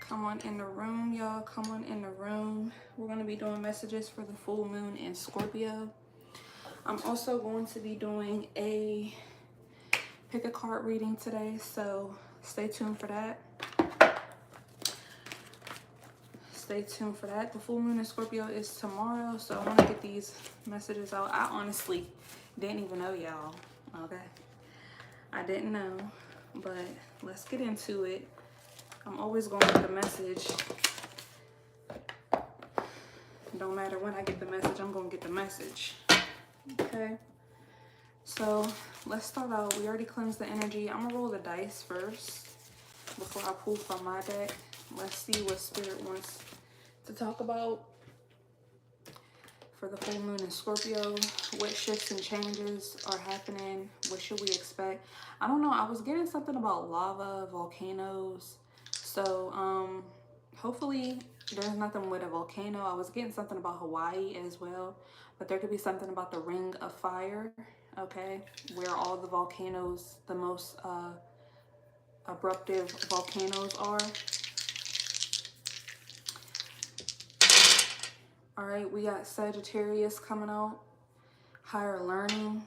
Come on in the room, y'all. Come on in the room. We're going to be doing messages for the full moon in Scorpio. I'm also going to be doing a pick a card reading today, so stay tuned for that. Stay tuned for that. The full moon in Scorpio is tomorrow, so I want to get these messages out. I honestly didn't even know, y'all. Okay, I didn't know, but let's get into it. I'm always going to get the message. Don't matter when I get the message, I'm going to get the message. Okay, so let's start out. We already cleansed the energy. I'm going to roll the dice first before I pull from my deck. Let's see what Spirit wants to talk about for the full moon in Scorpio. What shifts and changes are happening? What should we expect? I don't know. I was getting something about lava, volcanoes. So hopefully there's nothing with a volcano. I was getting something about Hawaii as well, but there could be something about the ring of fire, okay, where all the volcanoes, the most abruptive volcanoes are. All right, we got Sagittarius coming out, higher learning,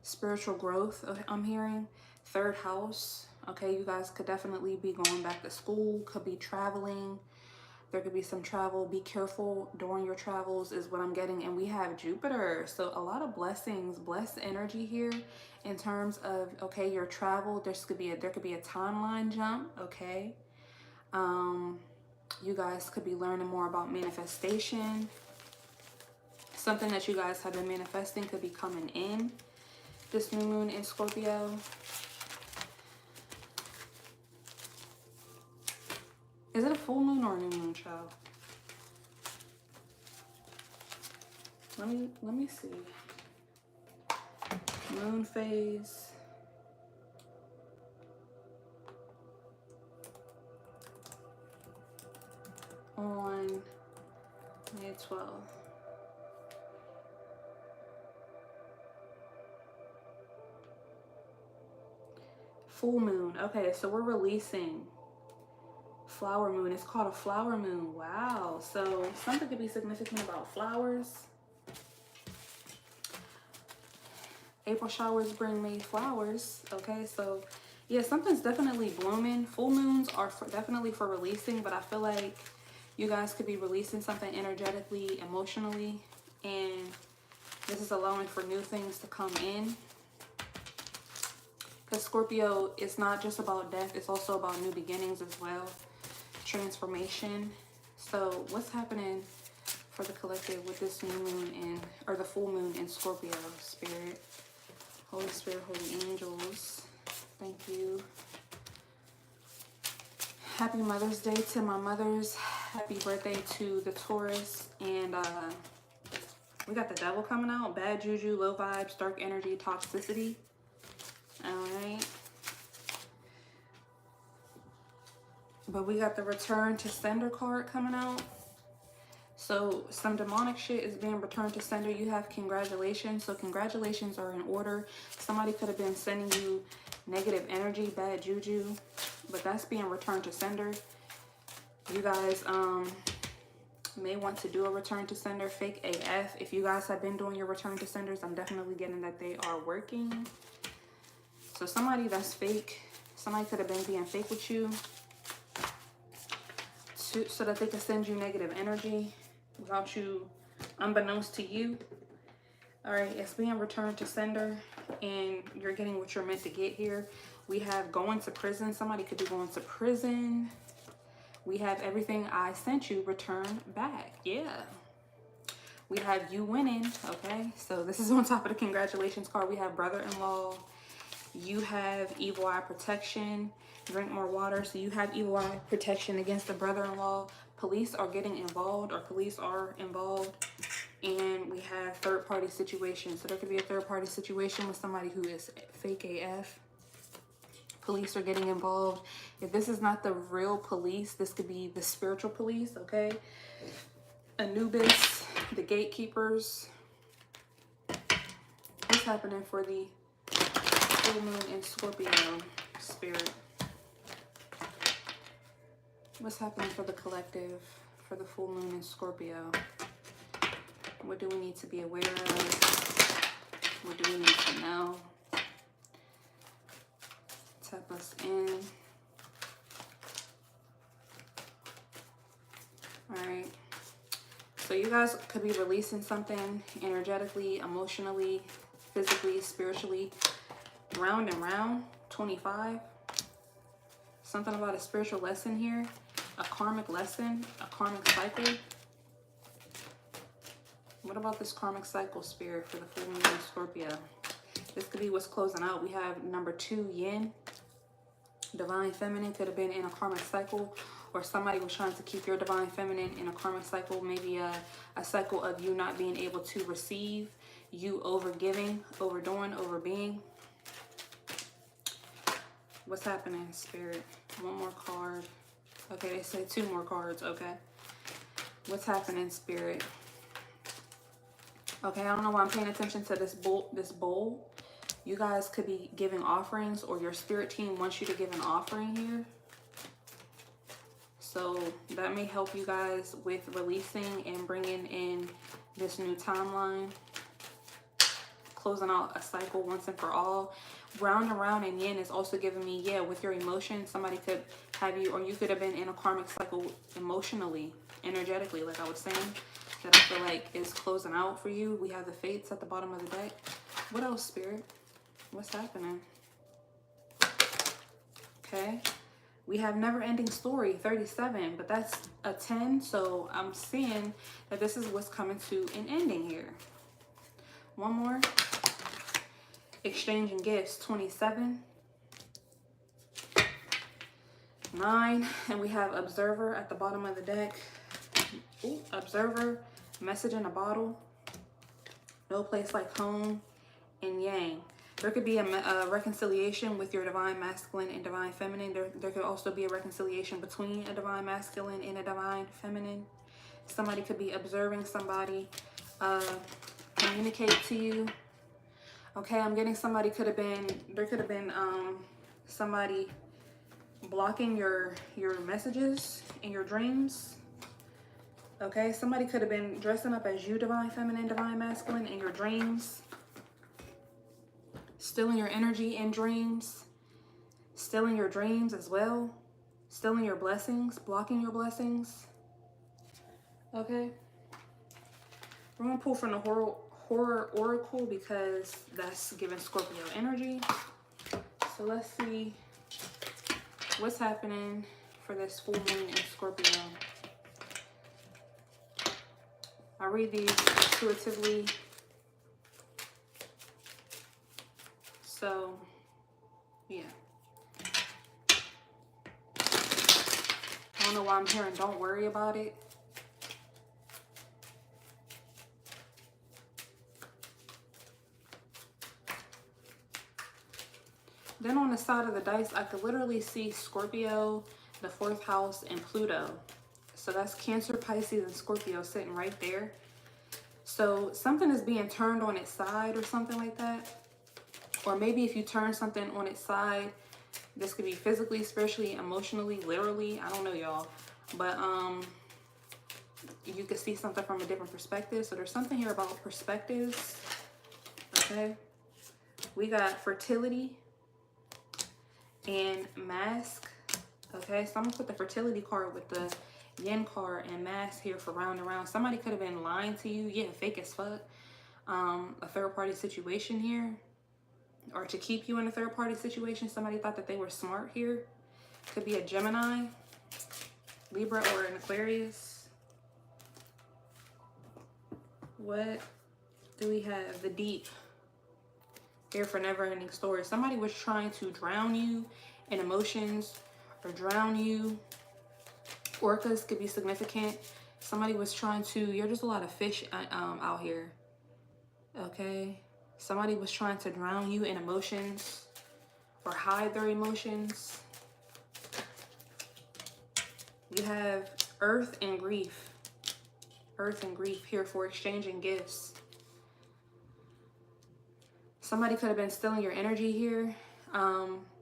spiritual growth, I'm hearing, third house. Okay, you guys could definitely be going back to school, could be traveling. There could be some travel. Be careful during your travels is what I'm getting. And we have Jupiter. So a lot of blessings, blessed energy here in terms of, okay, your travel. There could be a timeline jump, okay? You guys could be learning more about manifestation. Something that you guys have been manifesting could be coming in this new moon in Scorpio. Is it a full moon or a new moon, child? Let me see. Moon phase. On May 12th. Full moon. Okay, so we're releasing flower moon. It's called a flower moon. Wow. So something could be significant about flowers. April showers bring May flowers. Okay, so yeah, something's definitely blooming. Full moons are definitely for releasing, but I feel like you guys could be releasing something energetically, emotionally, and this is allowing for new things to come in. Because Scorpio, it's not just about death, it's also about new beginnings as well. Transformation. So what's happening for the collective with this new moon or the full moon in Scorpio? Spirit, Holy Spirit, holy angels, thank you. Happy Mother's Day to my mothers. Happy birthday to the Taurus. And we got the devil coming out. Bad juju, low vibes, dark energy, toxicity. All right. But we got the return to sender card coming out. So some demonic shit is being returned to sender. You have congratulations. So congratulations are in order. Somebody could have been sending you negative energy, bad juju, but that's being returned to sender. You guys may want to do a return to sender. Fake AF. If you guys have been doing your return to senders, I'm definitely getting that they are working. So somebody that's fake, somebody could have been being fake with you so that they can send you negative energy without you, unbeknownst to you. All right, it's being returned to sender and you're getting what you're meant to get here. We have going to prison. Somebody could be going to prison. We have everything I sent you returned back. Yeah. We have you winning, okay? So this is on top of the congratulations card. We have brother-in-law. You have evil eye protection. Drink more water. So you have evil eye protection against the brother-in-law. Police are getting involved, or police are involved. And we have third-party situations. So there could be a third-party situation with somebody who is fake AF. Police are getting involved. If this is not the real police, this could be the spiritual police, okay? Anubis, the gatekeepers. What's happening for the full moon in Scorpio, Spirit? What's happening for the collective for the full moon in Scorpio? What do we need to be aware of? What do we need to know? Tap us in. All right. So you guys could be releasing something energetically, emotionally, physically, spiritually. Round and round, 25. Something about a spiritual lesson here. A karmic lesson, a karmic cycle. What about this karmic cycle, Spirit, for the full moon in Scorpio? This could be what's closing out. We have number 2, yin. Divine feminine could have been in a karmic cycle, or somebody was trying to keep your divine feminine in a karmic cycle. Maybe a cycle of you not being able to receive, you over giving, overdoing, overbeing. What's happening, Spirit? One more card. Okay, they say 2 more cards. Okay. What's happening, Spirit? Okay, I don't know why I'm paying attention to this bowl. You guys could be giving offerings, or your spirit team wants you to give an offering here. So that may help you guys with releasing and bringing in this new timeline. Closing out a cycle once and for all. Round and round and yin is also giving me, yeah, with your emotions, somebody could have you, or you could have been in a karmic cycle emotionally, energetically, like I was saying, that I feel like is closing out for you. We have the fates at the bottom of the deck. What else, Spirit? What's happening? Okay. We have never ending story, 37, but that's a 10. So I'm seeing that this is what's coming to an ending here. One more. Exchanging gifts, 27. 9. And we have observer at the bottom of the deck. Ooh, observer, message in a bottle. No place like home, and yang. There could be a reconciliation with your divine masculine and divine feminine. There could also be a reconciliation between a divine masculine and a divine feminine. Somebody could be observing somebody communicate to you. Okay, I'm getting somebody there could have been somebody blocking your messages in your dreams. Okay, somebody could have been dressing up as you, divine feminine, divine masculine, in your dreams. Stealing your energy in dreams. Stealing your dreams as well. Stealing your blessings, blocking your blessings. Okay. We're going to pull from the horror oracle because that's giving Scorpio energy. So let's see what's happening for this full moon in Scorpio. I read these intuitively. So, yeah. I don't know why I'm hearing don't worry about it. Then on the side of the dice, I could literally see Scorpio, the 4th house, and Pluto. So that's Cancer, Pisces, and Scorpio sitting right there. So something is being turned on its side or something like that. Or maybe if you turn something on its side, this could be physically, spiritually, emotionally, literally. I don't know, y'all. But you could see something from a different perspective. So there's something here about perspectives. Okay. We got fertility and mask. Okay, so I'm gonna put the fertility card with the yin card and mask here for round and round. Somebody could have been lying to you. Yeah, fake as fuck. A third party situation here, or to keep you in a third party situation. Somebody thought that they were smart here. Could be a Gemini, Libra, or an Aquarius. What do we have? The deep here for never ending story. Somebody was trying to drown you in emotions or drown you. Orcas could be significant. Somebody was trying to, you're just a lot of fish out here. Okay. Somebody was trying to drown you in emotions or hide their emotions. You have earth and grief. Earth and grief here for exchanging gifts. Somebody could have been stealing your energy here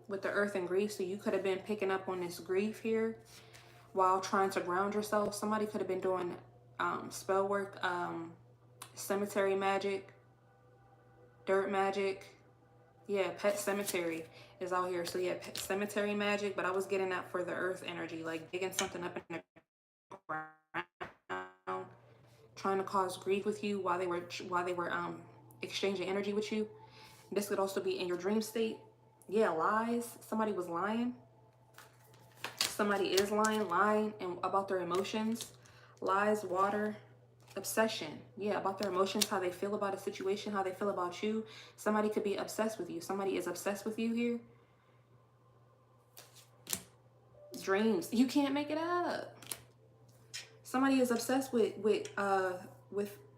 with the earth and grief. So you could have been picking up on this grief here. while trying to ground yourself. Somebody could have been doing spell work, cemetery magic, dirt magic. Yeah, pet cemetery is out here. So yeah, pet cemetery magic, but I was getting that for the earth energy, like digging something up in the ground, trying to cause grief with you while they were exchanging energy with you. This could also be in your dream state. Yeah, lies. Somebody was lying. Somebody is lying and about their emotions. Lies, water, obsession. Yeah, about their emotions, how they feel about a situation, how they feel about you. Somebody could be obsessed with you. Somebody is obsessed with you here. Dreams. You can't make it up. Somebody is obsessed with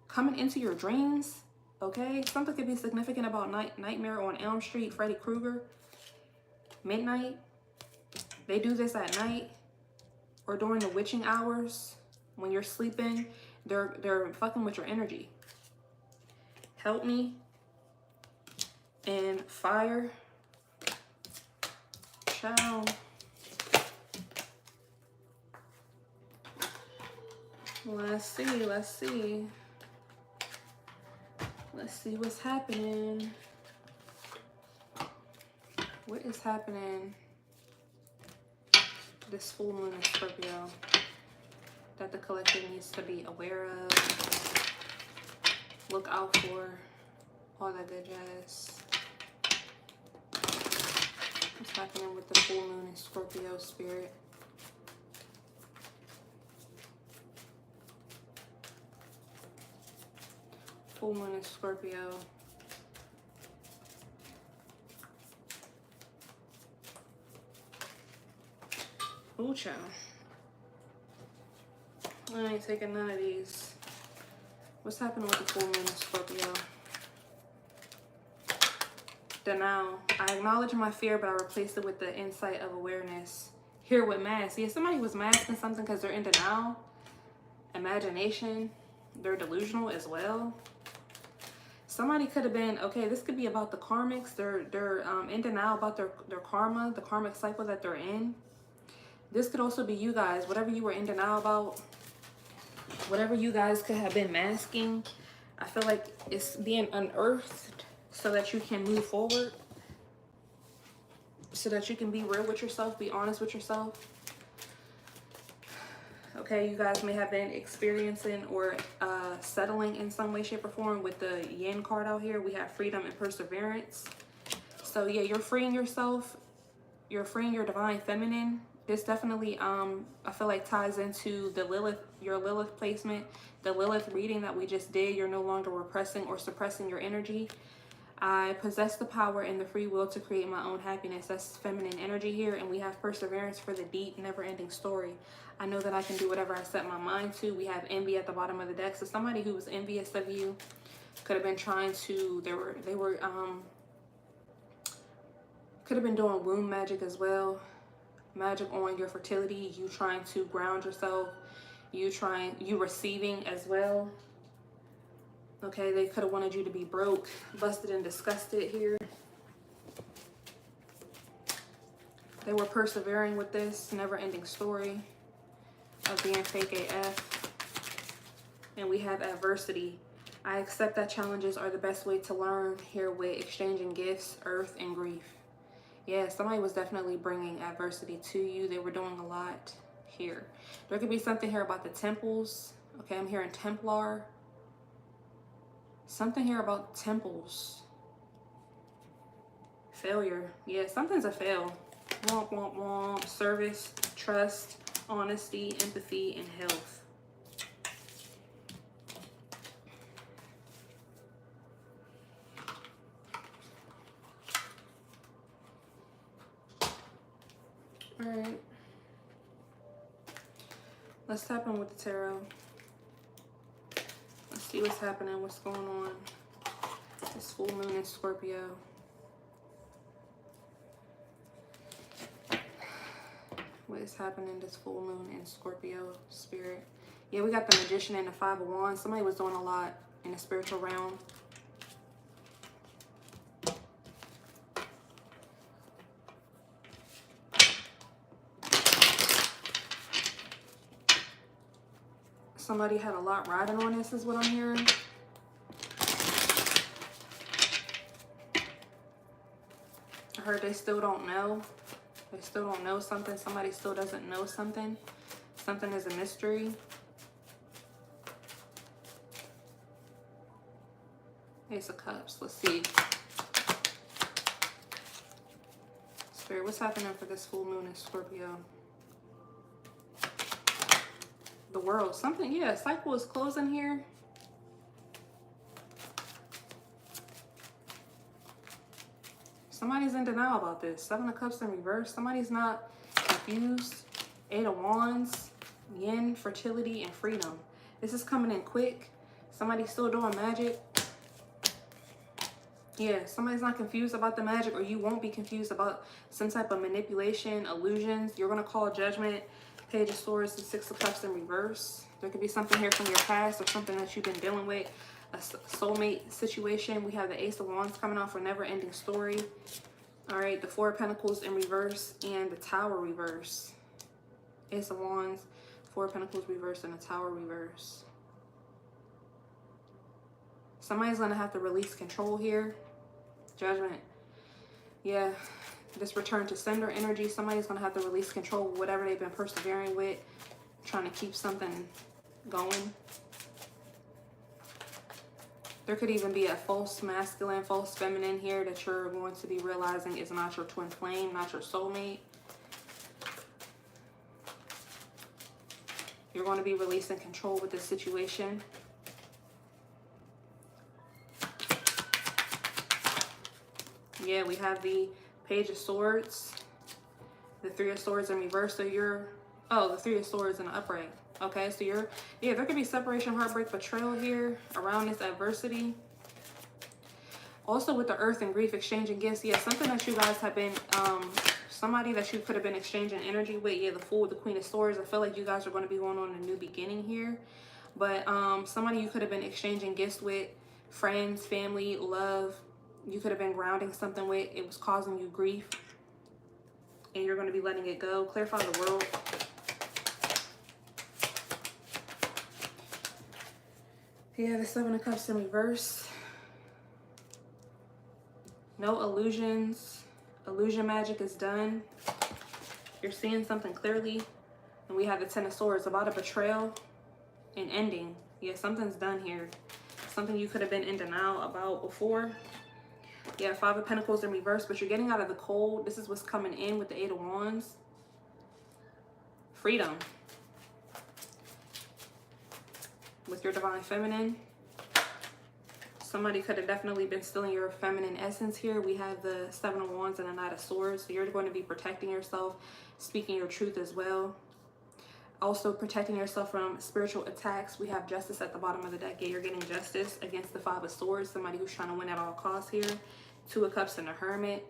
coming into your dreams. Okay, something could be significant about Nightmare on Elm Street, Freddy Krueger. Midnight. They do this at night or during the witching hours when you're sleeping. They're fucking with your energy. Help me. And fire. Ciao. Let's see. Let's see what's happening. What is happening this full moon in Scorpio that the collective needs to be aware of, look out for, all that good jazz? What's happening with the full moon in Scorpio, spirit? Full moon in Scorpio. Ooh, child. I ain't taking none of these. What's happening with the full moon in Scorpio? Denial. I acknowledge my fear, but I replaced it with the insight of awareness. Here with mask. Yeah, somebody was masking something because they're in denial. Imagination. They're delusional as well. Somebody could have been, okay, this could be about the karmics. They're in denial about their karma, the karmic cycle that they're in. This could also be you guys, whatever you were in denial about, whatever you guys could have been masking. I feel like it's being unearthed so that you can move forward, so that you can be real with yourself, be honest with yourself. Okay, you guys may have been experiencing or settling in some way, shape, or form with the yin card out here. We have freedom and perseverance. So yeah, you're freeing yourself. You're freeing your divine feminine. This definitely, I feel like ties into the Lilith, your Lilith placement, the Lilith reading that we just did. You're no longer repressing or suppressing your energy. I possess the power and the free will to create my own happiness. That's feminine energy here. And we have perseverance for the deep, never-ending story. I know that I can do whatever I set my mind to. We have envy at the bottom of the deck. So somebody who was envious of you could have been trying to, could have been doing womb magic as well. Magic on your fertility, you trying to ground yourself, you receiving as well. Okay, they could have wanted you to be broke, busted, and disgusted here. They were persevering with this never-ending story of being fake AF. And we have adversity. I accept that challenges are the best way to learn here with exchanging gifts, earth, and grief. Yeah, somebody was definitely bringing adversity to you. They were doing a lot here. There could be something here about the temples. Okay, I'm hearing Templar. Something here about temples. Failure. Yeah, something's a fail. Womp, womp, womp. Service, trust, honesty, empathy, and health. All right. Let's tap in with the tarot. Let's see what's happening, what's going on. This full moon in Scorpio. What is happening this full moon in Scorpio, spirit? Yeah, we got the Magician and the Five of Wands. Somebody was doing a lot in the spiritual realm. Somebody had a lot riding on this is what I'm hearing. I heard they still don't know. They still don't know something. Somebody still doesn't know something. Something is a mystery. Ace of Cups. Let's see. Spirit, what's happening for this full moon in Scorpio? The World. Something, yeah, cycle is closing here. Somebody's in denial about this. Seven of Cups in reverse. Somebody's not confused. Eight of Wands, Yin, fertility, and freedom. This is coming in quick. Somebody's still doing magic. Yeah, somebody's not confused about the magic, or you won't be confused about some type of manipulation, illusions. You're going to call judgment. Page of Swords and Six of Cups in reverse. There could be something here from your past or something that you've been dealing with. A soulmate situation. We have the Ace of Wands coming off for never-ending story. All right, the Four of Pentacles in reverse and the Tower reverse. Ace of Wands, Four of Pentacles reverse, and the Tower reverse. Somebody's going to have to release control here. Judgment. Yeah. This return to sender energy. Somebody's going to have to release control of whatever they've been persevering with. Trying to keep something going. There could even be a false masculine, false feminine here that you're going to be realizing is not your twin flame, not your soulmate. You're going to be releasing control with this situation. Yeah, we have the Page of Swords, the Three of Swords in reverse. So you're, oh, the Three of Swords in the upright. Okay, so you're, yeah, there could be separation, heartbreak, betrayal here around this adversity. Also with the Earth and grief, exchanging gifts. Yeah, something that you guys have been, somebody that you could have been exchanging energy with. Yeah, the Fool, the Queen of Swords. I feel like you guys are going to be going on a new beginning here. But somebody you could have been exchanging gifts with, friends, family, love. You could have been grounding something with. It was causing you grief. And you're going to be letting it go. Clarify the World. Yeah, the Seven of Cups in reverse. No illusions. Illusion magic is done. You're seeing something clearly. And we have the Ten of Swords, about a betrayal and ending. Yeah, something's done here. Something you could have been in denial about before. Yeah, Five of Pentacles in reverse, but you're getting out of the cold. This is what's coming in with the Eight of Wands. Freedom. With your Divine Feminine. Somebody could have definitely been stealing your feminine essence here. We have the Seven of Wands and the Knight of Swords. So you're going to be protecting yourself, speaking your truth as well. Also protecting yourself from spiritual attacks. We have Justice at the bottom of the deck. Yeah, you're getting justice against the Five of Swords. Somebody who's trying to win at all costs here. Two of Cups and the Hermit.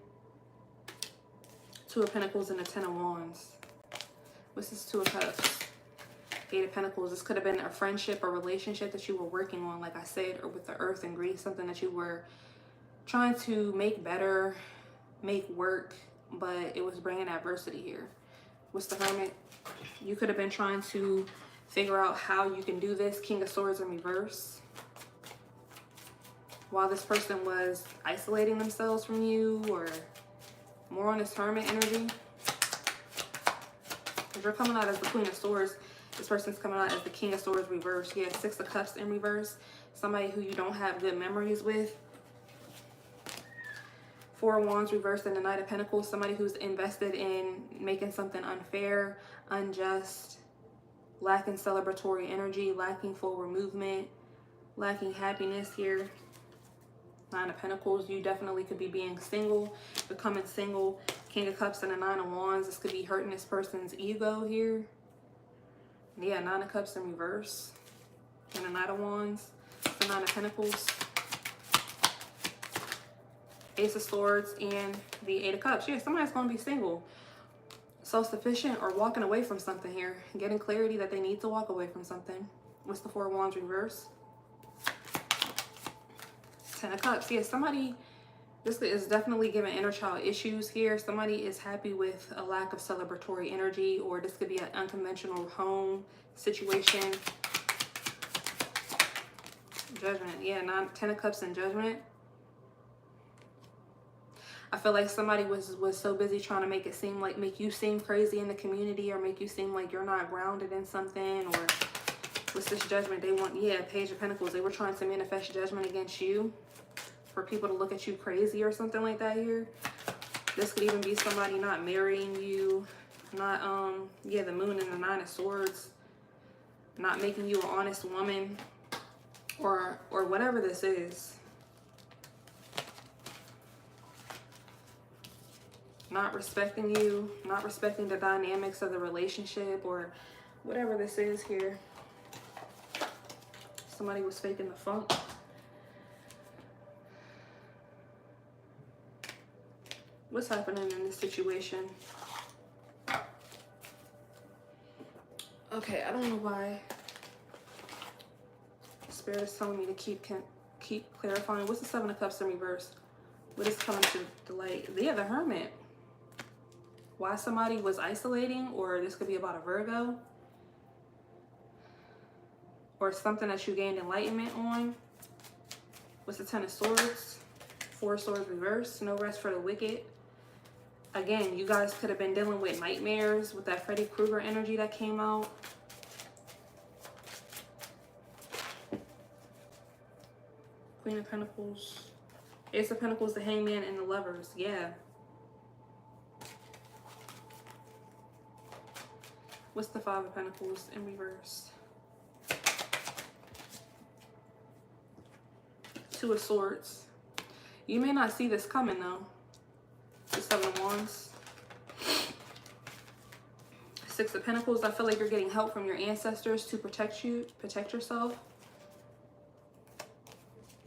Two of Pentacles and the Ten of Wands. What's this Two of Cups? Eight of Pentacles. This could have been a friendship or relationship that you were working on, like I said, or with the Earth and grief, something that you were trying to make better, make work, but it was bringing adversity here. What's the Hermit? You could have been trying to figure out how you can do this. King of Swords in reverse. While this person was isolating themselves from you, or more on this Hermit energy. If you're coming out as the Queen of Swords, this person's coming out as the King of Swords reverse. Yeah, Six of Cups in reverse. Somebody who you don't have good memories with. Four of Wands reversed and the Knight of Pentacles. Somebody who's invested in making something unfair, unjust, lacking celebratory energy, lacking forward movement, lacking happiness here. Nine of Pentacles. You definitely could be being single, becoming single. King of Cups and the Nine of Wands. This could be hurting this person's ego here. Yeah, Nine of Cups in reverse. And the Knight of Wands. The Nine of Pentacles. Ace of Swords and the Eight of Cups. Yeah, somebody's going to be single. Self-sufficient or walking away from something here. Getting clarity that they need to walk away from something. What's the Four of Wands reverse? Ten of Cups. Yeah, somebody, this is definitely giving inner child issues here. Somebody is happy with a lack of celebratory energy, or this could be an unconventional home situation. Judgment. Yeah, 10 of Cups and Judgment. I feel like somebody was so busy trying to make you seem crazy in the community, or make you seem like you're not grounded in something. Or what's this Judgment? They want, yeah, Page of Pentacles. They were trying to manifest judgment against you for people to look at you crazy or something like that here. This could even be somebody not marrying you, not, yeah, the Moon and the Nine of Swords, not making you an honest woman, or whatever this is. Not respecting you, not respecting the dynamics of the relationship, or whatever this is here. Somebody was faking the funk. What's happening in this situation? Okay, I don't know why Spirit is telling me to keep clarifying. What's the Seven of Cups in reverse? What is coming to the light? Yeah, the Hermit. Why somebody was isolating, or this could be about a Virgo, or something that you gained enlightenment on. What's the Ten of Swords? Four of Swords reverse. No rest for the wicked. Again, you guys could have been dealing with nightmares with that Freddy Krueger energy that came out. Queen of Pentacles. Ace of Pentacles, the Hangman, and the Lovers. Yeah. What's the Five of Pentacles in reverse? Two of Swords. You may not see this coming though. The Seven of Wands. Six of Pentacles. I feel like you're getting help from your ancestors to protect you, protect yourself.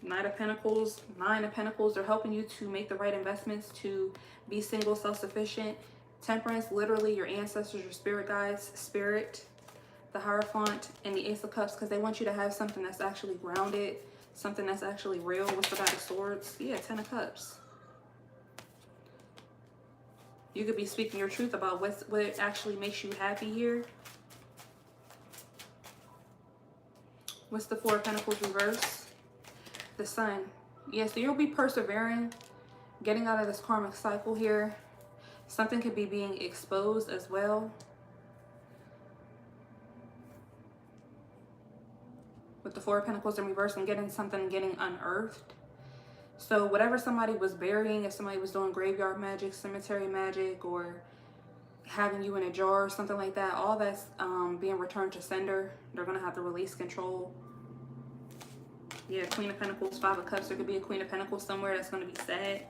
Nine of Pentacles. Nine of Pentacles. They're helping you to make the right investments, to be single, self-sufficient. Temperance, literally your ancestors, your spirit guides, Spirit, the Hierophant, and the Ace of Cups, because they want you to have something that's actually grounded, something that's actually real. What's the Knight of Swords? Yeah, Ten of Cups. You could be speaking your truth about what actually makes you happy here. What's the Four of Pentacles reverse? The Sun. Yeah, so you'll be persevering, getting out of this karmic cycle here. Something could be being exposed as well. With the Four of Pentacles in reverse, and getting unearthed. So whatever somebody was burying, if somebody was doing graveyard magic, cemetery magic, or having you in a jar or something like that, all that's being returned to sender. They're going to have to release control. Yeah, Queen of Pentacles, Five of Cups. There could be a Queen of Pentacles somewhere that's going to be sad.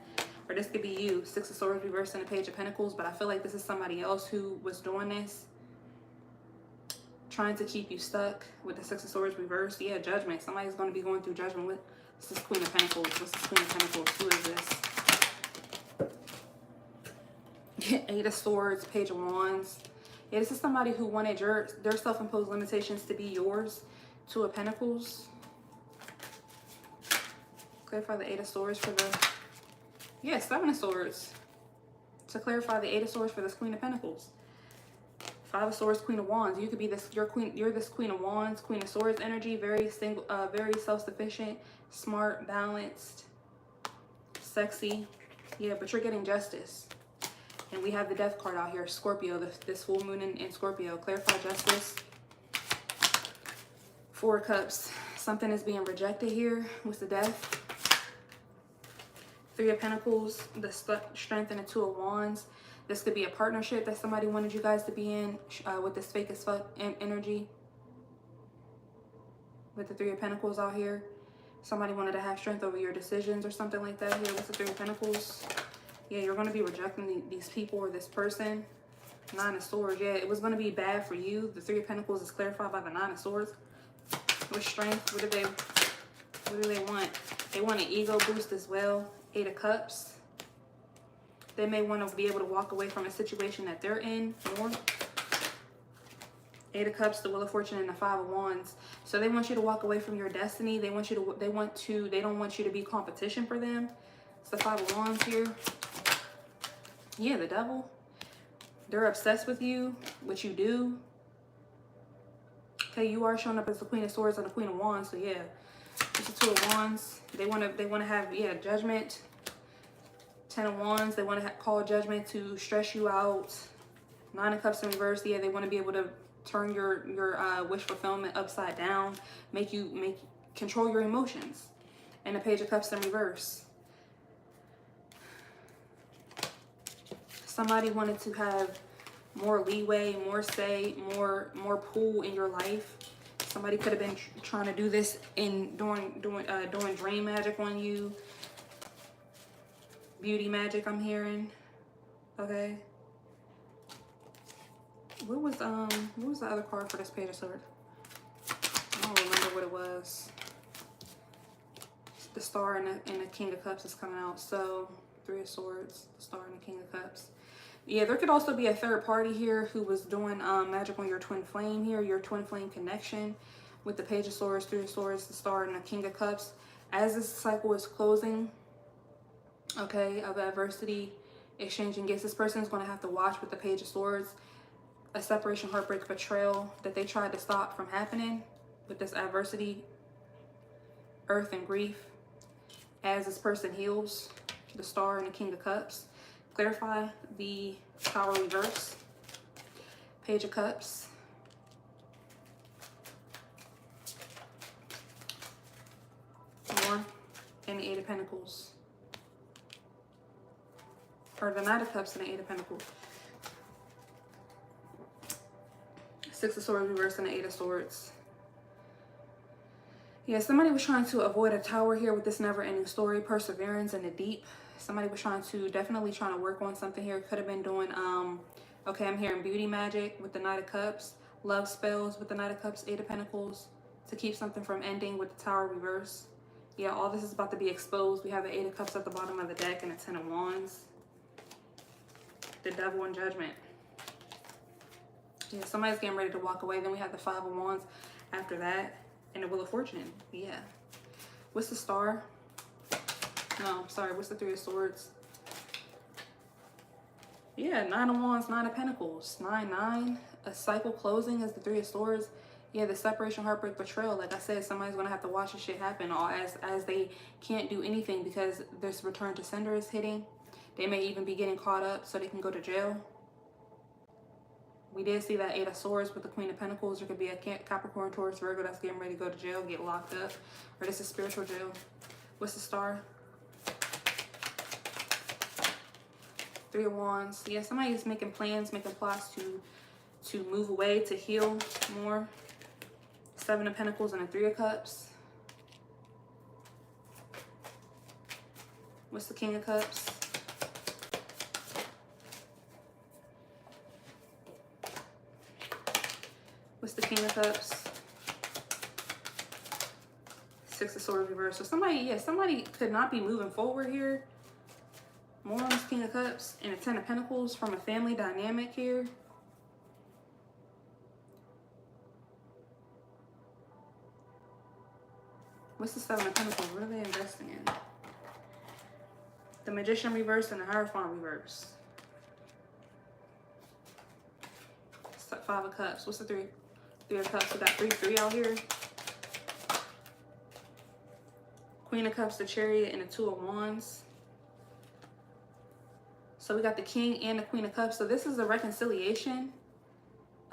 Or this could be you. Six of Swords reversed and a Page of Pentacles. But I feel like this is somebody else who was doing this, trying to keep you stuck with the Six of Swords reversed. Yeah, Judgment. Somebody's going to be going through judgment with this is Queen of Pentacles. What's this Queen of Pentacles? Who is this? Eight of Swords, Page of Wands. Yeah, this is somebody who wanted their self-imposed limitations to be yours. Two of Pentacles. Clarify the Eight of Swords for the... Yeah, Seven of Swords. To clarify the Eight of Swords for this Queen of Pentacles. Five of Swords, Queen of Wands. You could be this, you're this Queen of Wands, Queen of Swords energy, very single, very self-sufficient, smart, balanced, sexy. Yeah, but you're getting justice. And we have the Death card out here, Scorpio, this full moon in Scorpio. Clarify justice. Four of Cups. Something is being rejected here with the Death. Three of Pentacles, the Strength, and the Two of Wands. This could be a partnership that somebody wanted you guys to be in with this fake as fuck energy. With the Three of Pentacles out here. Somebody wanted to have strength over your decisions or something like that here with the Three of Pentacles. Yeah, you're going to be rejecting these people or this person. Nine of Swords. Yeah, it was going to be bad for you. The Three of Pentacles is clarified by the Nine of Swords. With strength, what do they want? They want an ego boost as well. Eight of Cups. They may want to be able to walk away from a situation that they're in more. Eight of Cups, the Wheel of Fortune, and the Five of Wands. So they want you to walk away from your destiny. They don't want you to be competition for them. It's the Five of Wands here. Yeah, the Devil. They're obsessed with you, what you do. Okay, you are showing up as the Queen of Swords and the Queen of Wands, so yeah. It's the Two of Wands. They want to have, yeah, judgment. 10 of Wands. They want to call judgment to stress you out. 9 of Cups in reverse. Yeah, they want to be able to turn your wish fulfillment upside down. Control your emotions. And the Page of Cups in reverse. Somebody wanted to have more leeway, more say, more pull in your life. Somebody could have been trying to do this in doing dream magic on you. Beauty magic, I'm hearing. Okay. What was the other card for this Page of Swords? I don't remember what it was. The Star and the King of Cups is coming out. So 3 of Swords, the Star and the King of Cups. Yeah, there could also be a third party here who was doing magic on your twin flame here, your twin flame connection with the Page of Swords, 3 of Swords, the Star, and the King of Cups. As this cycle is closing, okay, of adversity, exchanging gifts, this person is going to have to watch with the Page of Swords a separation, heartbreak, betrayal that they tried to stop from happening with this adversity, earth, and grief. As this person heals, the Star and the King of Cups. Clarify the Tower reverse, Page of Cups, more, and the 8 of Pentacles, or the Knight of Cups and the 8 of Pentacles, 6 of Swords reverse and the 8 of Swords. Yeah, somebody was trying to avoid a tower here with this never-ending story, perseverance in the deep. Somebody was definitely trying to work on something here. Could have been doing, okay, I'm hearing beauty magic with the Knight of Cups, love spells with the Knight of Cups, 8 of Pentacles, to keep something from ending with the Tower reverse. Yeah, all this is about to be exposed. We have the 8 of Cups at the bottom of the deck and the 10 of Wands. The Devil and Judgment. Yeah, somebody's getting ready to walk away. Then we have the 5 of Wands after that. And the Wheel of Fortune. Yeah. What's the Star? No, sorry. What's the 3 of Swords? Yeah, 9 of Wands, 9 of Pentacles. 9. A cycle closing is the 3 of Swords. Yeah, the separation, heartbreak, betrayal. Like I said, somebody's going to have to watch this shit happen as they can't do anything because this return to sender is hitting. They may even be getting caught up so they can go to jail. We did see that 8 of Swords with the Queen of Pentacles. There could be a Capricorn, Taurus, Virgo that's getting ready to go to jail, get locked up. Or this is spiritual jail. What's the Star? 3 of Wands. Yeah, somebody's making plans, making plots to move away, to heal more. 7 of Pentacles and a 3 of Cups. What's the King of Cups? What's the King of Cups? 6 of Swords reverse. So somebody could not be moving forward here. More on this King of Cups and a 10 of Pentacles from a family dynamic here. What's the 7 of Pentacles? What are they investing in? The Magician reverse and the Hierophant reverse. 5 of Cups. What's the 3 of Cups? We got 3 out here. Queen of Cups, the Chariot, and the 2 of Wands. So we got the King and the Queen of Cups. So this is a reconciliation,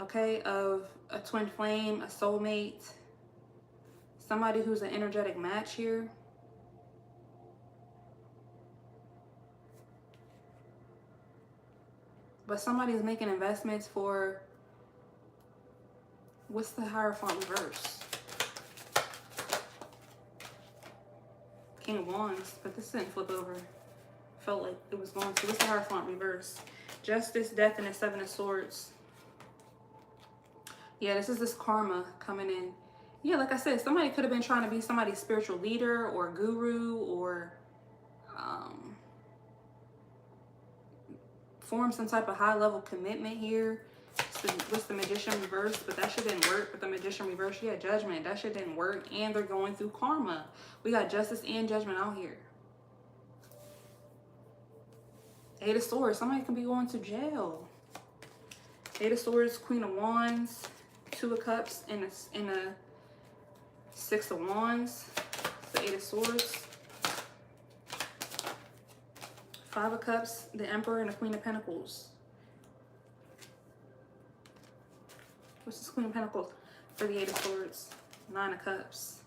okay, of a twin flame, a soulmate, somebody who's an energetic match here. But somebody's making investments for, what's the Hierophant reverse? King of Wands, but this didn't flip over. Felt like it was going to. What's the Hierophant reverse? Justice, Death, and the 7 of Swords. Yeah, this is this karma coming in. Yeah, like I said, somebody could have been trying to be somebody's spiritual leader or guru or form some type of high-level commitment here. What's the Magician reverse? But that shit didn't work. But the Magician reverse, yeah, Judgment. That shit didn't work. And they're going through karma. We got Justice and Judgment out here. 8 of Swords. Somebody can be going to jail. 8 of Swords, Queen of Wands, 2 of Cups, and a 6 of Wands. the Eight of Swords, Five of Cups, the Emperor, and the Queen of Pentacles. What's this Queen of Pentacles for the Eight of Swords? Nine of Cups.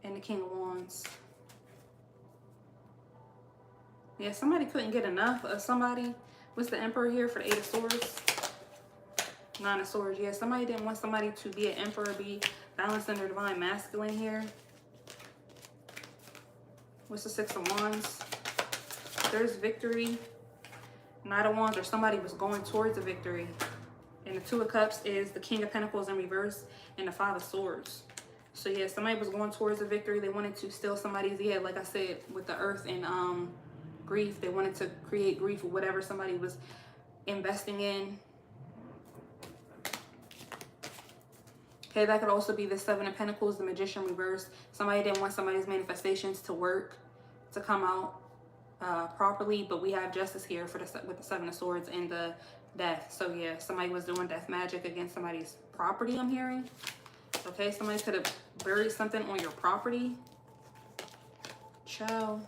And the King of Wands. Yeah, somebody couldn't get enough of somebody. What's the Emperor here for the Eight of Swords? Nine of Swords. Yeah, somebody didn't want somebody to be an Emperor, be balanced in their divine masculine here. What's the Six of Wands? There's victory. Knight of Wands, or somebody was going towards a victory. And the Two of Cups is the King of Pentacles in reverse and the Five of Swords. So yeah, somebody was going towards a victory. They wanted to steal somebody's, yeah, like I said, with the Earth and grief. They wanted to create grief or whatever somebody was investing in. Okay, that could also be the Seven of Pentacles, the Magician reverse. Somebody didn't want somebody's manifestations to work, to come out properly, but we have justice here for with the Seven of Swords and the Death. So yeah, somebody was doing death magic against somebody's property, I'm hearing. Okay, somebody could have buried something on your property. Ciao.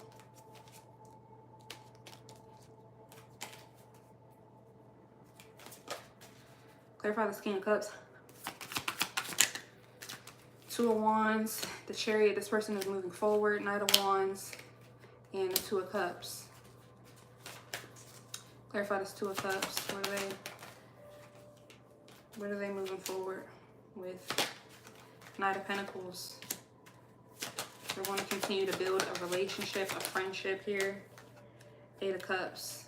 Clarify this King of Cups. Two of Wands, the Chariot, this person is moving forward. Knight of Wands, and the Two of Cups. Clarify this Two of Cups. What are they moving forward with? Knight of Pentacles. They want to continue to build a relationship, a friendship here. Eight of Cups.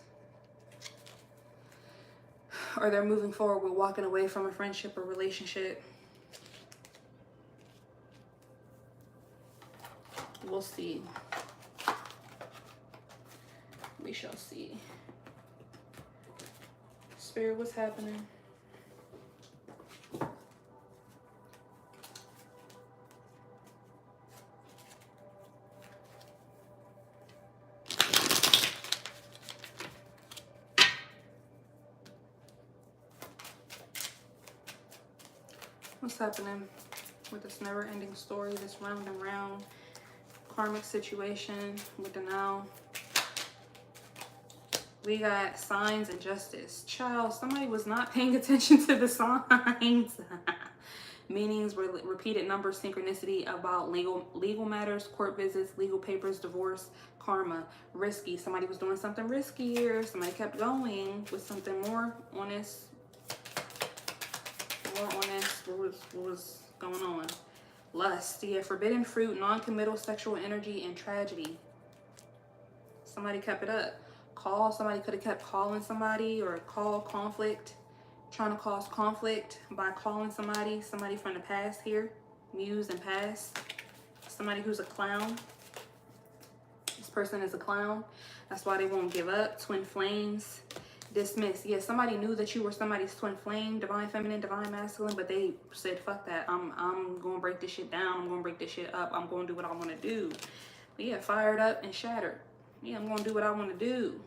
Or they're moving forward with walking away from a friendship or relationship. We'll see. We shall see. Spirit, what's happening? What's happening with this never-ending story, this round and round karmic situation with the now? We got signs and justice. Child, somebody was not paying attention to the signs. Meanings were repeated numbers, synchronicity about legal matters, court visits, legal papers, divorce, karma, risky. Somebody was doing something risky here. Somebody kept going with something more honest. What was going on? Lust, yeah, forbidden fruit, non-committal sexual energy, and tragedy. Somebody kept it up. Somebody could have kept calling somebody, or call conflict, trying to cause conflict by calling somebody from the past here, muse and past. Somebody who's a clown. This person is a clown. That's why they won't give up. Twin flames. Dismiss. Yeah, somebody knew that you were somebody's twin flame, divine feminine, divine masculine, but they said, fuck that. I'm going to break this shit down. I'm going to break this shit up. I'm going to do what I want to do. But yeah, fired up and shattered. Yeah, I'm going to do what I want to do.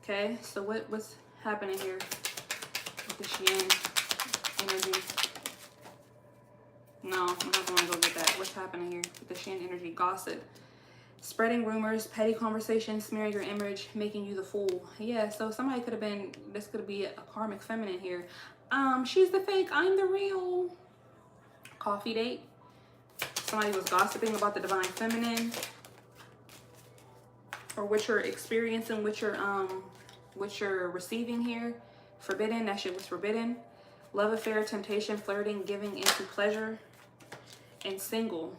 Okay, so what's happening here with this yin energy? No, I'm not going to go get that. What's happening here with the yin energy? Gossip. Spreading rumors, petty conversations, smearing your image, making you the fool. Yeah, so somebody could have been, this could be a karmic feminine here. She's the fake, I'm the real. Coffee date. Somebody was gossiping about the divine feminine, or what you're experiencing, what you're receiving here. Forbidden, that shit was forbidden. Love affair, temptation, flirting, giving into pleasure, and single.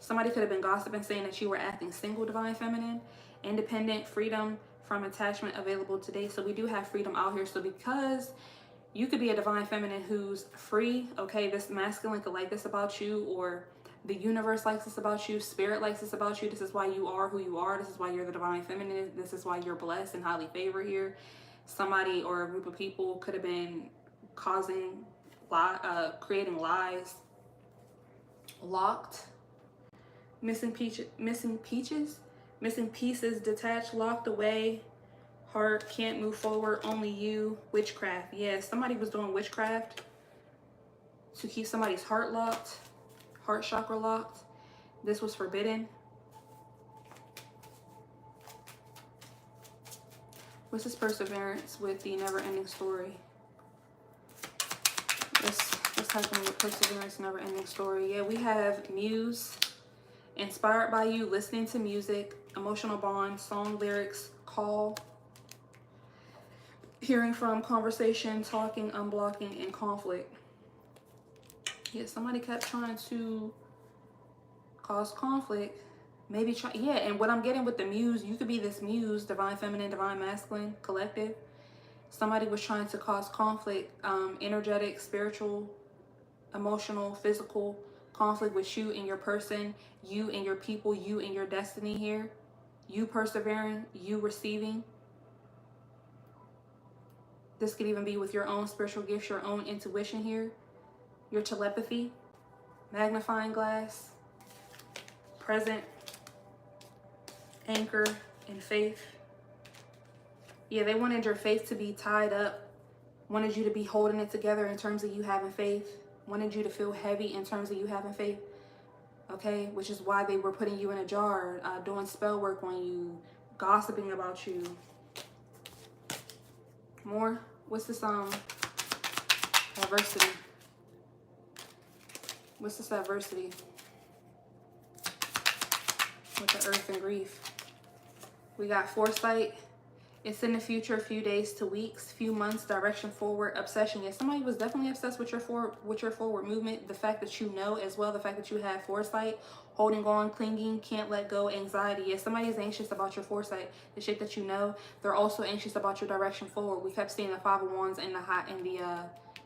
Somebody could have been gossiping, saying that you were acting single, divine feminine. Independent, freedom from attachment available today. So we do have freedom out here. So because you could be a divine feminine who's free, okay, this masculine could like this about you, or the universe likes this about you, spirit likes this about you. This is why you are who you are. This is why you're the divine feminine. This is why you're blessed and highly favored here. Somebody or a group of people could have been creating lies. Locked. Missing pieces, detached, locked away, Heart, can't move forward, only you. Witchcraft. Yeah, somebody was doing witchcraft to keep somebody's heart locked, heart chakra locked. This was forbidden. What's this perseverance with the never-ending story? What's happening with perseverance, never-ending story? Yeah, we have muse, inspired by you, listening to music, emotional bond, song lyrics, call, hearing from, conversation, talking, unblocking, and conflict. Yeah, somebody kept trying to cause conflict. Maybe try, yeah, and what I'm getting with the muse, you could be this muse, divine feminine, divine masculine, collective. Somebody was trying to cause conflict, energetic, spiritual, emotional, physical conflict with you and your person, you and your people, you and your destiny here. You persevering, you receiving. This could even be with your own spiritual gifts, your own intuition here, your telepathy, magnifying glass, present, anchor, and faith. Yeah, they wanted your faith to be tied up, wanted you to be holding it together in terms of you having faith, wanted you to feel heavy in terms of you having faith, okay? Which is why they were putting you in a jar, doing spell work on you, gossiping about you. More? What's this, adversity? What's this adversity? With the earth and grief. We got foresight. It's in the future, a few days to weeks, few months, direction forward, obsession. Yeah, somebody was definitely obsessed with your forward movement. The fact that you know as well, the fact that you have foresight, holding on, clinging, can't let go, anxiety. Yeah, somebody is anxious about your foresight, the shit that you know. They're also anxious about your direction forward. We kept seeing the Five of Wands and the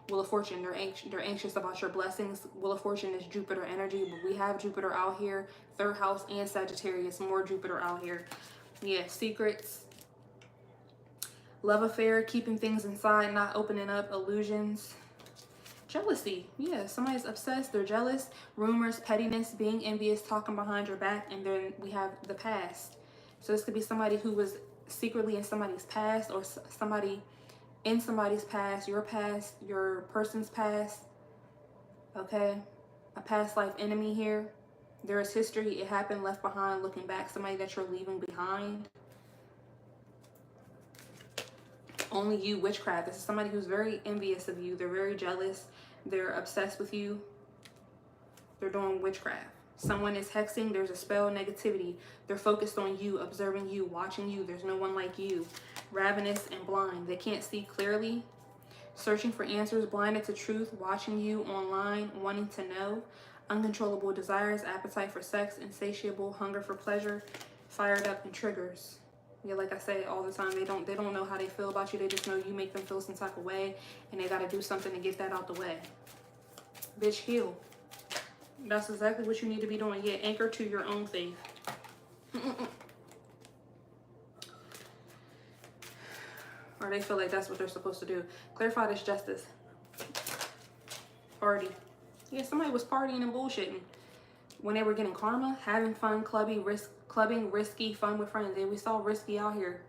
Wheel of Fortune. They're anxious about your blessings. Wheel of Fortune is Jupiter energy, but we have Jupiter out here, third house and Sagittarius, more Jupiter out here. Yeah, secrets. Love affair, keeping things inside, not opening up, illusions. Jealousy. Yeah, somebody's obsessed, they're jealous. Rumors, pettiness, being envious, talking behind your back. And then we have the past. So this could be somebody who was secretly in somebody's past, or somebody in somebody's past, your person's past. Okay? A past life enemy here. There is history, it happened, left behind, looking back. Somebody that you're leaving behind. Only you, witchcraft. This is somebody who's very envious of you. They're very jealous. They're obsessed with you. They're doing witchcraft. Someone is hexing. There's a spell, negativity. They're focused on you, observing you, watching you. There's no one like you. Ravenous and blind. They can't see clearly. Searching for answers, blinded to truth, watching you online, wanting to know. Uncontrollable desires, appetite for sex, insatiable, hunger for pleasure, fired up and triggers. Yeah, like I say all the time, they don't know how they feel about you. They just know you make them feel some type of way, and they got to do something to get that out the way. Bitch, heal. That's exactly what you need to be doing. Yeah, anchor to your own faith. Or they feel like that's what they're supposed to do. Clarify this justice. Party. Yeah, somebody was partying and bullshitting when they were getting karma, having fun, clubbing, risky, fun with friends. Yeah, we saw risky out here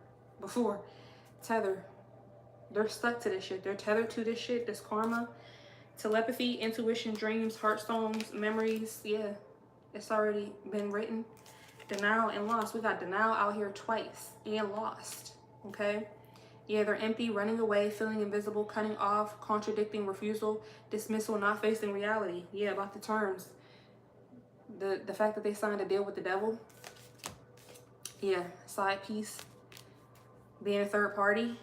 before. Tether. They're stuck to this shit. They're tethered to this shit, this karma. Telepathy, intuition, dreams, heartstones, memories. Yeah, it's already been written. Denial and loss. We got denial out here twice and lost. Okay? Yeah, they're empty, running away, feeling invisible, cutting off, contradicting, refusal, dismissal, not facing reality. Yeah, about the terms. The fact that they signed a deal with the devil. Yeah, side piece. Being a third party.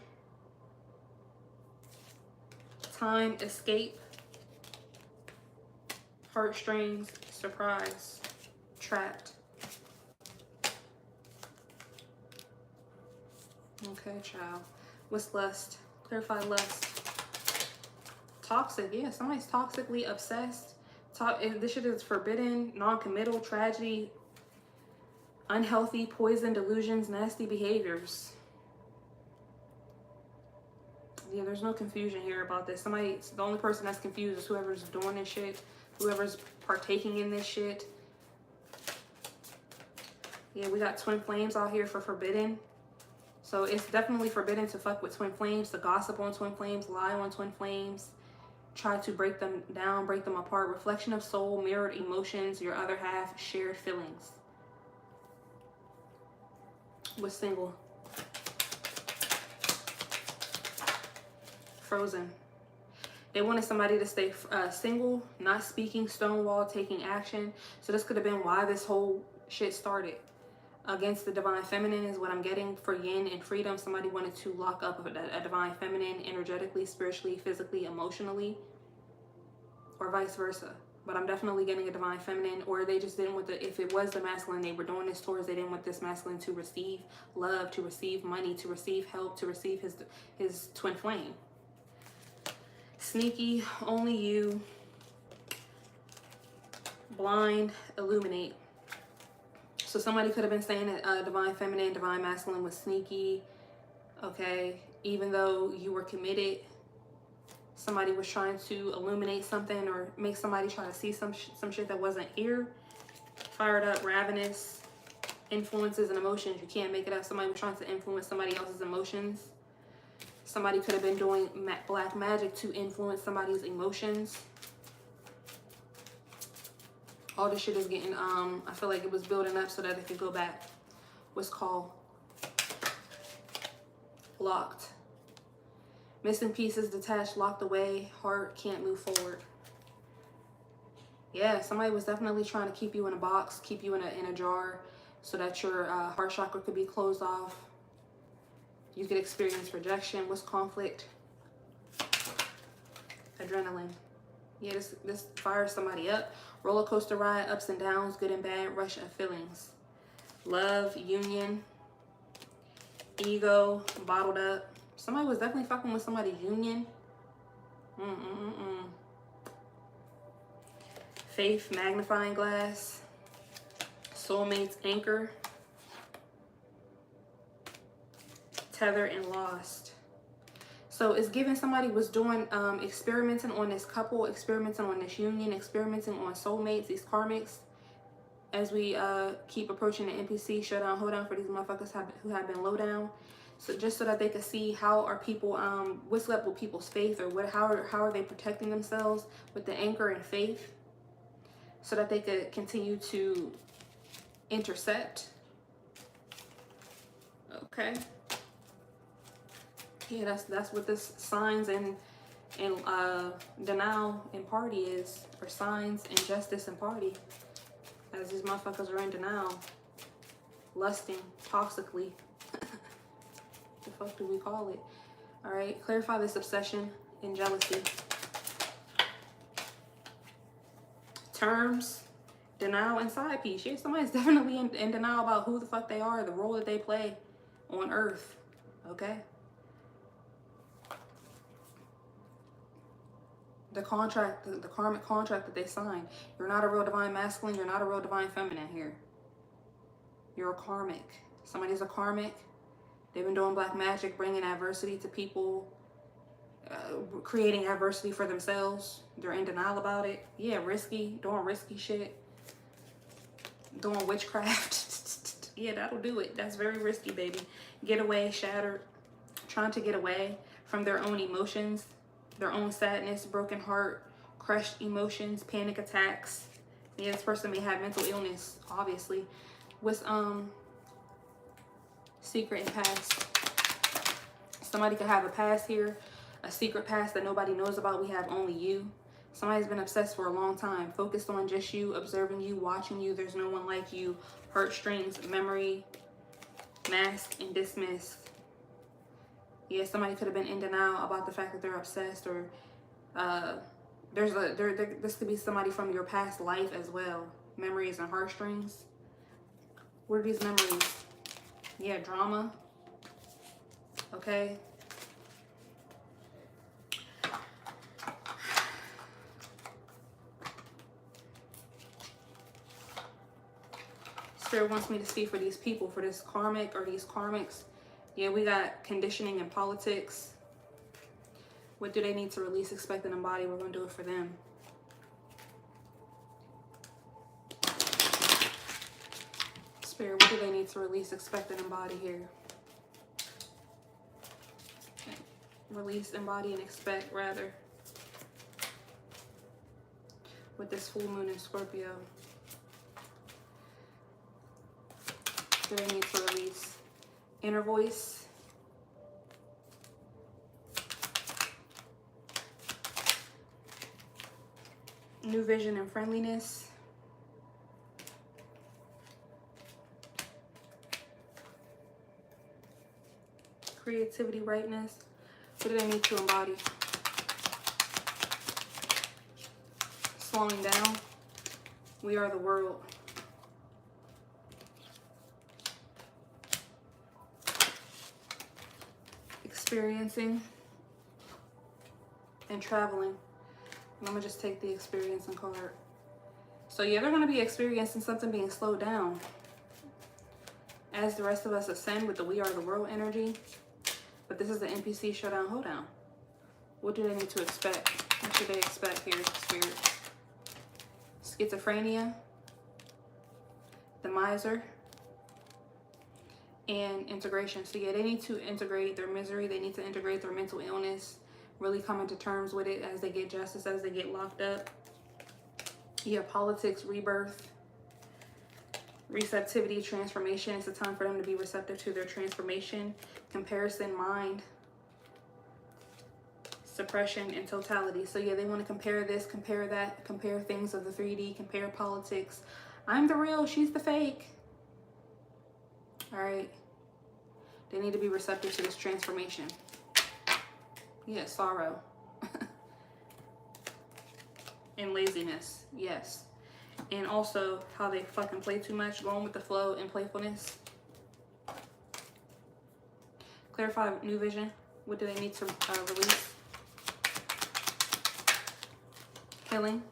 Time, escape. Heartstrings, surprise. Trapped. Okay, child. What's lust? Clarify lust. Toxic. Yeah, somebody's toxically obsessed. This shit is forbidden, non-committal, tragedy, unhealthy, poison, delusions, nasty behaviors. Yeah, there's no confusion here about this. The only person that's confused is whoever's doing this shit, whoever's partaking in this shit. Yeah, we got twin flames out here for forbidden. So it's definitely forbidden to fuck with twin flames, to gossip on twin flames, lie on twin flames, try to break them down, break them apart. Reflection of soul, mirrored emotions, your other half, shared feelings. Was single. Frozen. They wanted somebody to stay single, not speaking, stonewall, taking action. So this could have been why this whole shit started. Against the divine feminine is what I'm getting for yin and freedom. Somebody wanted to lock up a divine feminine energetically, spiritually, physically, emotionally, or vice versa. But I'm definitely getting a divine feminine, or they just didn't want the, if it was the masculine they were doing this towards, they didn't want this masculine to receive love, to receive money, to receive help, to receive his twin flame. Sneaky, only you, blind, illuminate. So somebody could have been saying that divine feminine, divine masculine was sneaky, okay? Even though you were committed, somebody was trying to illuminate something or make somebody try to see some shit that wasn't here. Fired up, ravenous, influences and emotions. You can't make it up. Somebody was trying to influence somebody else's emotions. Somebody could have been doing black magic to influence somebody's emotions. All this shit is getting, I feel like it was building up so that it could go back. What's called locked. Missing pieces, detached, locked away, heart can't move forward. Yeah, somebody was definitely trying to keep you in a box, keep you in a jar, so that your heart chakra could be closed off. You could experience rejection. What's conflict? Adrenaline. Yeah, this fires somebody up. Roller coaster ride, ups and downs, good and bad, rush of feelings. Love, union, ego, bottled up. Somebody was definitely fucking with somebody's union. Faith, magnifying glass. Soulmates, anchor. Tether and lost. So it's given somebody was doing experimenting on this couple, experimenting on this union, experimenting on soulmates, these karmics. As we keep approaching the NPC showdown, hold down for these motherfuckers who have been low down. So just so that they can see how are people, what's up with people's faith, or how are they protecting themselves with the anchor and faith, so that they could continue to intercept. Okay. Yeah, that's what this signs and denial and party is, or signs, injustice and party. As these motherfuckers are in denial, lusting toxically. The fuck do we call it? All right, clarify this obsession and jealousy. Terms, denial, and side piece. Yeah, somebody's definitely in denial about who the fuck they are, the role that they play on Earth. Okay. The contract, the karmic contract that they signed. You're not a real divine masculine. You're not a real divine feminine here. You're a karmic. Somebody's a karmic. They've been doing black magic, bringing adversity to people, creating adversity for themselves. They're in denial about it. Yeah, risky, doing risky shit. Doing witchcraft. Yeah, that'll do it. That's very risky, baby. Get away, shattered. Trying to get away from their own emotions. Their own sadness, broken heart, crushed emotions, panic attacks. Yeah, this person may have mental illness, obviously. With secret and past. Somebody could have a past here, a secret past that nobody knows about. We have only you. Somebody's been obsessed for a long time, focused on just you, observing you, watching you. There's no one like you. Heartstrings, memory, masked and dismissed. Yeah, somebody could have been in denial about the fact that they're obsessed, or this could be somebody from your past life as well. Memories and heartstrings. What are these memories? Yeah, drama. Okay. Spirit wants me to see for these people, for this karmic or these karmics. Yeah, we got conditioning and politics. What do they need to release, expect, and embody? We're going to do it for them. Spirit, what do they need to release, expect, and embody here? release, embody, and expect, rather, with this full moon in Scorpio. Do they need to release? Inner voice. New vision and friendliness. Creativity, rightness. What do they need to embody? Slowing down. We are the world. Experiencing and traveling. And I'm gonna just take the experiencing card. So yeah, they're gonna be experiencing something being slowed down as the rest of us ascend with the we are the world energy. But this is the NPC showdown hoedown. What do they need to expect? What should they expect here, Spirit? Schizophrenia, the miser, and integration. So yeah, they need to integrate their misery. They need to integrate their mental illness, really coming to terms with it as they get justice, as they get locked up. Yeah, politics, rebirth, receptivity, transformation. It's a time for them to be receptive to their transformation. Comparison, mind, suppression, and totality. So yeah, they want to compare this, compare that, compare things of the 3D, compare politics. I'm the real, she's the fake. All right. They need to be receptive to this transformation. Yeah, sorrow. And laziness, yes. And also how they fucking play too much, going with the flow and playfulness. Clarify new vision. What do they need to release? Healing.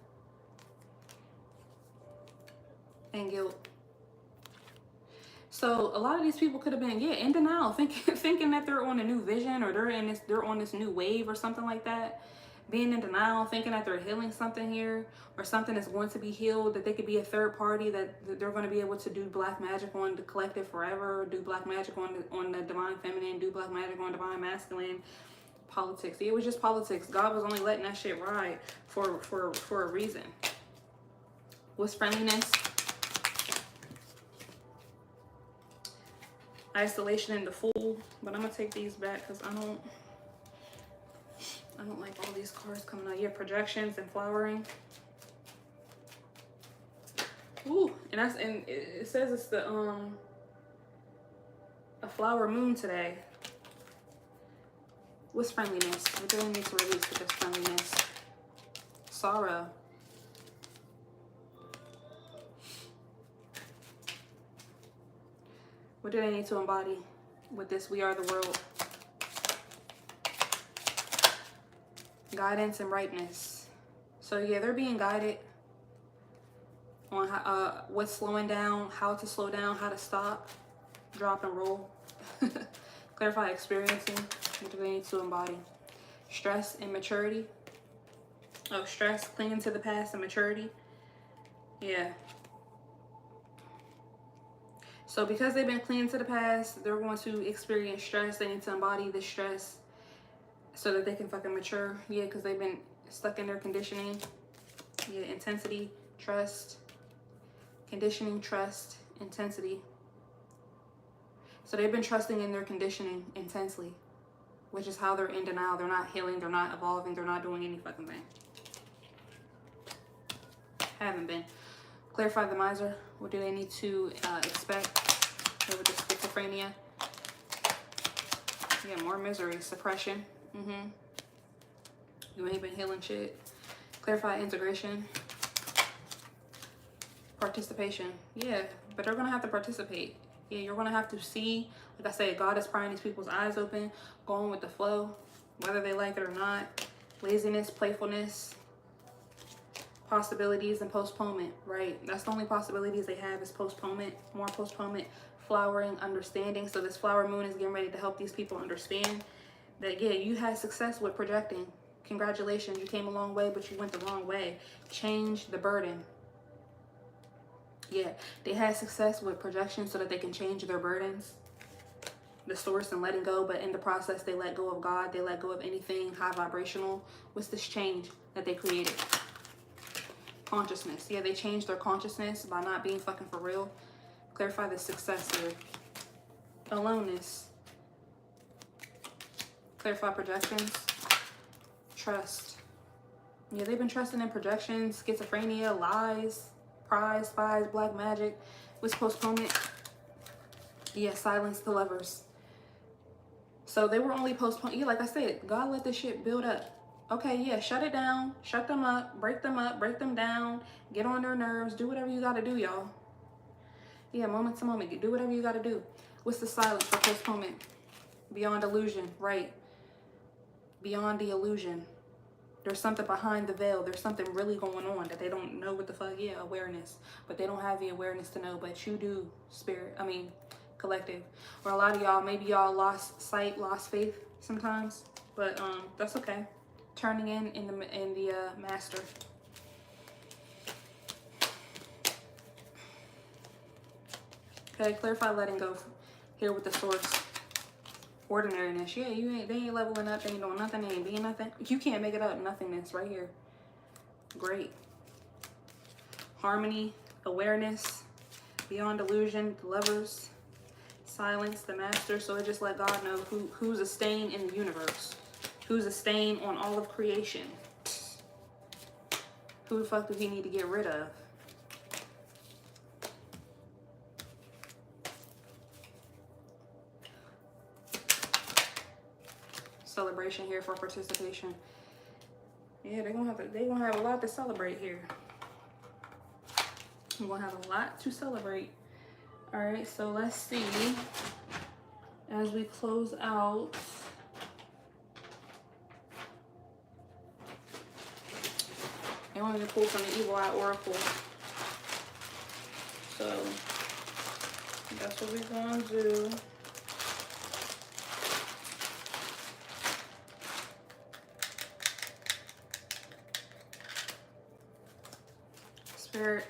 And guilt. So a lot of these people could have been, yeah, in denial, thinking that they're on a new vision, or they're on this new wave or something like that. Being in denial, thinking that they're healing something here, or something is going to be healed, that they could be a third party, that they're going to be able to do black magic on the collective forever, do black magic on the divine feminine, do black magic on divine masculine. Politics. It was just politics. God was only letting that shit ride for a reason. What's friendliness? Isolation and the fool. But I'm gonna take these back because I don't like all these cards coming out. Yeah, projections and flowering. Ooh, and it says it's the a flower moon today. What's friendliness? What do they need to release with this friendliness? Sorrow. What do they need to embody with this we are the world? Guidance and rightness. So yeah, they're being guided on how, what's slowing down, how to slow down, how to stop, drop and roll. Clarify experiencing. What do they need to embody? Stress and maturity. Oh, stress, clinging to the past, and maturity. Yeah. So because they've been clinging to the past, they're going to experience stress. They need to embody the stress so that they can fucking mature. Yeah, because they've been stuck in their conditioning. Yeah, intensity, trust, conditioning, trust, intensity. So they've been trusting in their conditioning intensely, which is how they're in denial. They're not healing. They're not evolving. They're not doing any fucking thing. Haven't been. Clarify the miser. What do they need to expect with the schizophrenia? Yeah, more misery, suppression. You ain't been healing shit. Clarify integration. Participation. Yeah, but they're gonna have to participate. Yeah, you're gonna have to see, like I said, God is prying these people's eyes open, going with the flow, whether they like it or not. Laziness, playfulness, possibilities, and postponement, right? That's the only possibilities they have is postponement, more postponement, flowering, understanding. So this flower moon is getting ready to help these people understand that, yeah, you had success with projecting. Congratulations, you came a long way, but you went the wrong way. Change the burden. Yeah, they had success with projection so that they can change their burdens. the source and letting go, but in the process they let go of God, they let go of anything high vibrational. What's this change that they created? Consciousness. Yeah, they changed their consciousness by not being fucking for real. Clarify the success here. Aloneness. Clarify projections. Trust. Yeah, they've been trusting in projections, schizophrenia, lies, prize, spies, black magic. What's postponement? Yeah, silence the lovers. So they were only postponing. Yeah, like I said, God let this shit build up. Okay, yeah, shut it down, shut them up, break them down, get on their nerves, do whatever you gotta do, y'all. Yeah, moment to moment, do whatever you gotta do. What's the silence for postponement? Beyond illusion, right? Beyond the illusion. There's something behind the veil. There's something really going on that they don't know what the fuck. Yeah, awareness. But they don't have the awareness to know. But you do, spirit. I mean, collective. Or a lot of y'all, maybe y'all lost sight, lost faith sometimes. But that's okay. Turning in the master. Okay, clarify letting go here with the source. Ordinariness. Yeah, they ain't leveling up, they ain't doing nothing, they ain't being nothing. You can't make it up. Nothingness right here. Great. Harmony, awareness, beyond illusion, the lovers, silence, the master. So it just let God know who's a stain in the universe. Who's a stain on all of creation. Who the fuck do he need to get rid of? Celebration here for participation. Yeah, they're gonna have a lot to celebrate here. We're gonna have a lot to celebrate. All right, so let's see as we close out. I wanted to pull from the Evil Eye Oracle. So that's what we're gonna do. Spirit,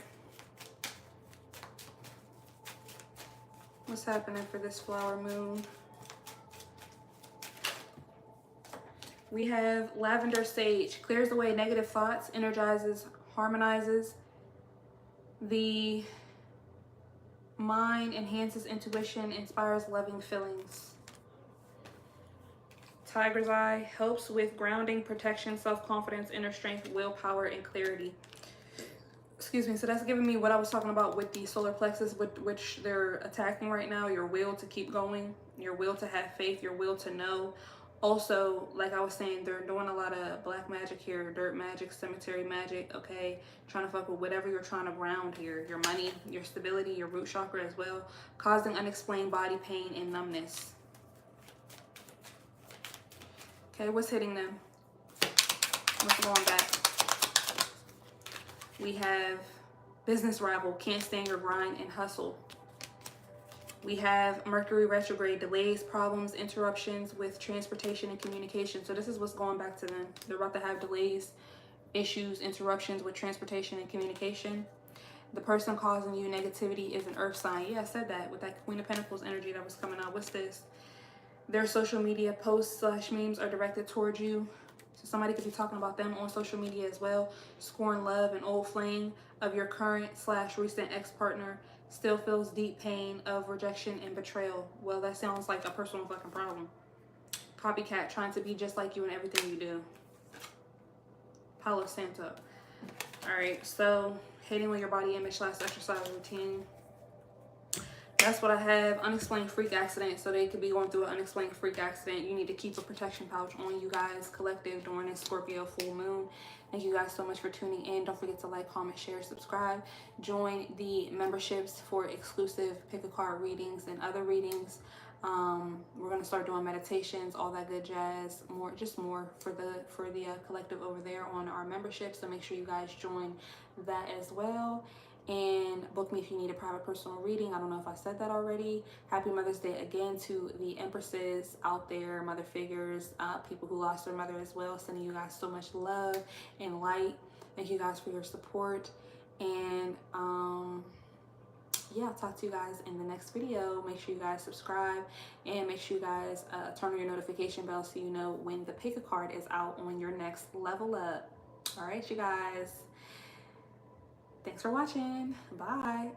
what's happening for this flower moon? We have lavender sage, clears away negative thoughts, energizes, harmonizes the mind, enhances intuition, inspires loving feelings. Tiger's eye helps with grounding, protection, self-confidence, inner strength, willpower, and clarity. Excuse me, so that's giving me what I was talking about with the solar plexus, which they're attacking right now. Your will to keep going, your will to have faith, your will to know. Also, like I was saying, they're doing a lot of black magic here, dirt magic, cemetery magic, okay? Trying to fuck with whatever you're trying to ground here. Your money, your stability, your root chakra as well. Causing unexplained body pain and numbness. Okay, what's hitting them? What's going back? We have business rival, can't stand your grind and hustle. We have Mercury retrograde, delays, problems, interruptions with transportation and communication. So this is what's going back to them. They're about to have delays, issues, interruptions with transportation and communication. The person causing you negativity is an earth sign. Yeah, I said that with that Queen of Pentacles energy that was coming out. What's this? Their social media posts / memes are directed towards you. So somebody could be talking about them on social media as well. Scorn, love, and old flame of your current / recent ex-partner. Still feels deep pain of rejection and betrayal. Well, that sounds like a personal fucking problem. Copycat, trying to be just like you in everything you do. Palo Santo. Alright, so hating on your body image / exercise routine. That's what I have. Unexplained freak accident. So they could be going through an unexplained freak accident. You need to keep a protection pouch on you guys, collective, during this Scorpio full moon. Thank you guys so much for tuning in. Don't forget to like, comment, share, subscribe. Join the memberships for exclusive pick a card readings and other readings. We're gonna start doing meditations, all that good jazz. More for the collective over there on our membership. So make sure you guys join that as well. And book me if you need a private personal reading. I don't know if I said that already. Happy Mother's Day again to the empresses out there, mother figures, people who lost their mother as well. Sending you guys so much love and light. Thank you guys for your support. And yeah, I'll talk to you guys in the next video. Make sure you guys subscribe and make sure you guys turn on your notification bell so you know when the pick a card is out on your next level up. All right, you guys. Thanks for watching. Bye.